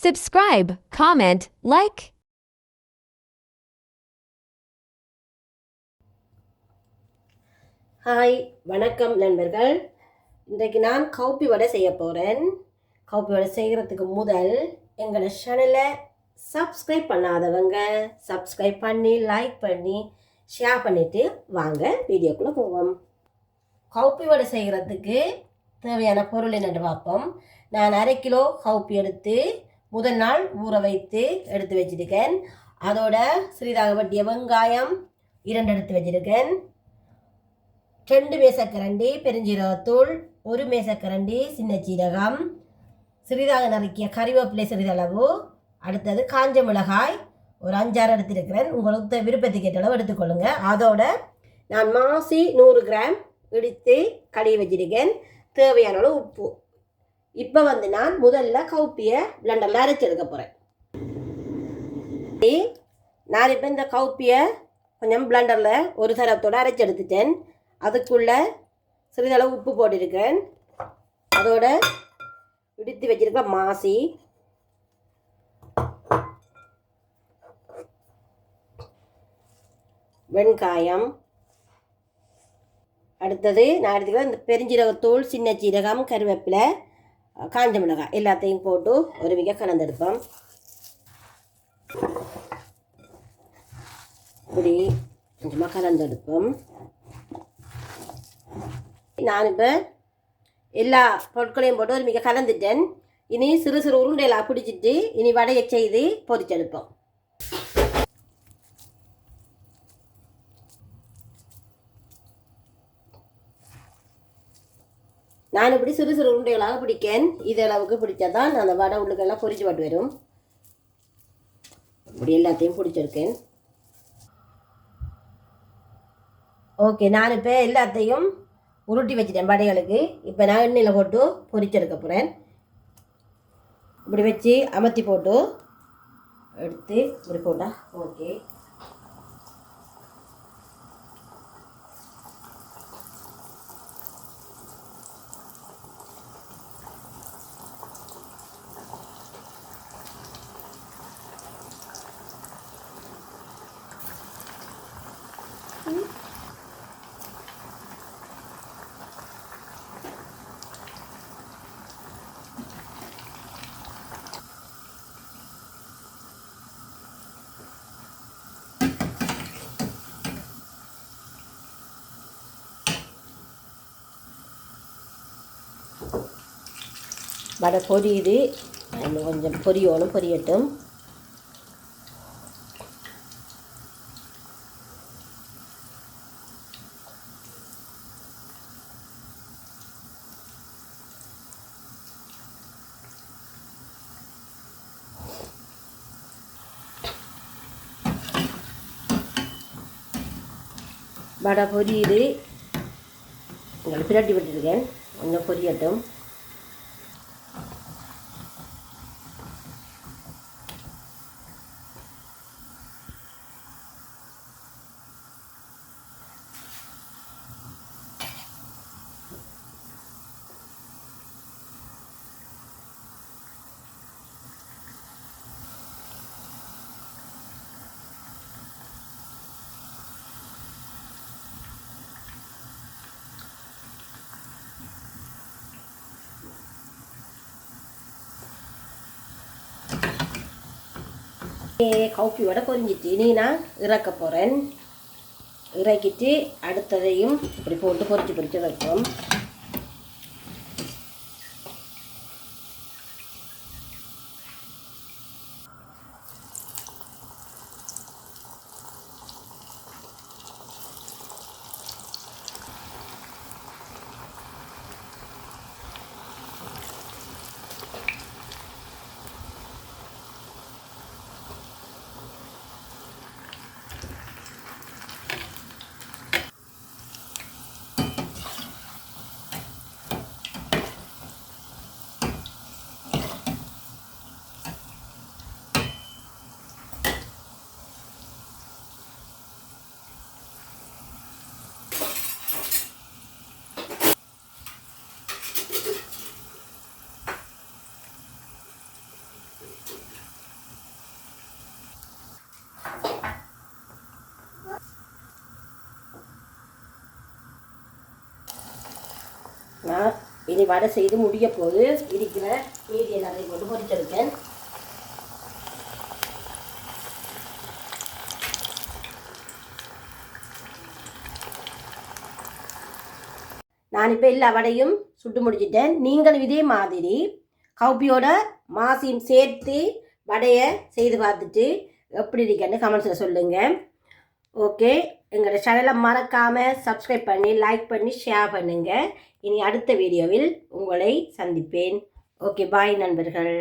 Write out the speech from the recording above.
subscribe, comment, like. Hi வணக்கம் நண்பர்கள். இன்றைக்கு நான் கவுப்பி வடை செய்ய போகிறேன். கவுப்பி வடை செய்கிறதுக்கு முதல் எங்களோட சேனலை சப்ஸ்கிரைப் பண்ணாதவங்க சப்ஸ்கிரைப் பண்ணி லைக் பண்ணி ஷேர் பண்ணிவிட்டு வாங்க வீடியோக்குள்ளே போவோம். கவுப்பி வடை செய்கிறதுக்கு தேவையான பொருள் என்னென்று பார்ப்போம். நான் 1/2 கிலோ கவுப்பி எடுத்து முதல் நாள் ஊற வைத்து எடுத்து வச்சுருக்கேன். அதோட சிறிதாக வெட்டிய வெங்காயம் 2 எடுத்து வச்சுருக்கேன். 2 மேசக்கரண்டி பெருஞ்சீரகத்தூள், 1 மேசக்கரண்டி சின்ன சீரகம், சிறிதாக நறுக்கிய கறிவேப்பிலை சிறிதளவு, அடுத்தது காஞ்ச மிளகாய் ஒரு 5-6 எடுத்துருக்கிறேன். உங்களுக்கு விருப்பத்துக்கு ஏற்ற அளவு எடுத்துக்கொள்ளுங்க. அதோட நான் மாசி 100 கிராம் இடித்து கழுவி வச்சிருக்கேன். தேவையான அளவு உப்பு. இப்போ நான் முதல்ல கவுப்பியை பிளண்டரில் அரைச்சி எடுக்க போகிறேன். நான் இப்போ இந்த கவுப்பியை கொஞ்சம் பிளண்டரில் ஒரு தரத்தோடு அரைச்சி எடுத்துட்டேன். அதுக்குள்ளே சிறிதளவு உப்பு போட்டிருக்கேன். அதோட இடித்து வச்சிருக்க மாசி, வெங்காயம், அடுத்தது நான் எடுத்துக்கிறேன் இந்த பெருஞ்சீரகத்தூள், சின்ன சீரகம், கருவேப்பிலை, காஞ்ச மிளகாய் எல்லாத்தையும் போட்டு ஒரு மிக கலந்தெடுப்போம். இப்படி கொஞ்சமாக கலந்தெடுப்போம். நான் இப்போ எல்லா பொருட்களையும் போட்டு ஒரு மிக கலந்துட்டேன். இனி சிறு சிறு உருண்டையெல்லாம் பிடிச்சிட்டு இனி வடையை செய்து பொரிச்செடுப்போம். நான் இப்படி சிறு சிறு உருண்டைகளாக பிடிக்கேன். இது அளவுக்கு பிடிச்சா தான் அந்த வடை உள்ளுக்கெல்லாம் பொரிச்சு பட்டு வரும். இப்படி எல்லாத்தையும் பிடிச்சிருக்கேன். ஓகே, நான் இப்போ எல்லாத்தையும் உருட்டி வச்சிட்டேன் வடைகளுக்கு. இப்போ நான் எண்ணெயில் போட்டு பொரிச்செடுக்க போகிறேன். இப்படி வச்சு அமர்த்தி போட்டு எடுத்து இப்படி போட்டால் ஓகே. வடை பொரியுது, இன்னும் கொஞ்சம் பொரியட்டும். வடை பொரியுது, உங்களுக்கு பிரட்டி விட்டுருக்கேன். கொஞ்சம் பொரியட்டும். கவுப்பி வடை பொரிஞ்சிட்டு இனி நான் இறக்க போகிறேன். இறக்கிட்டு அடுத்ததையும் இப்படி போட்டு பொரிச்சு வைப்போம். நான் இனி வடை செய்து முடிய போது இருக்கிற மீதி எல்லாத்தையும் போட்டு பொரிச்சிருக்கேன். நான் இப்போ எல்லா வடையும் சுட்டு முடிச்சிட்டேன். நீங்களும் இதே மாதிரி கவுப்பியோட மாசியும் சேர்த்து வடையை செய்து பார்த்துட்டு எப்படி இருக்குன்னு கமெண்ட்ஸில் சொல்லுங்கள். ஓகே, எங்களோட சேனலை மறக்காமல் சப்ஸ்கிரைப் பண்ணி லைக் பண்ணி ஷேர் பண்ணுங்கள். இனி அடுத்த வீடியோவில் உங்களை சந்திப்பேன். ஓகே, பாய் நண்பர்கள்.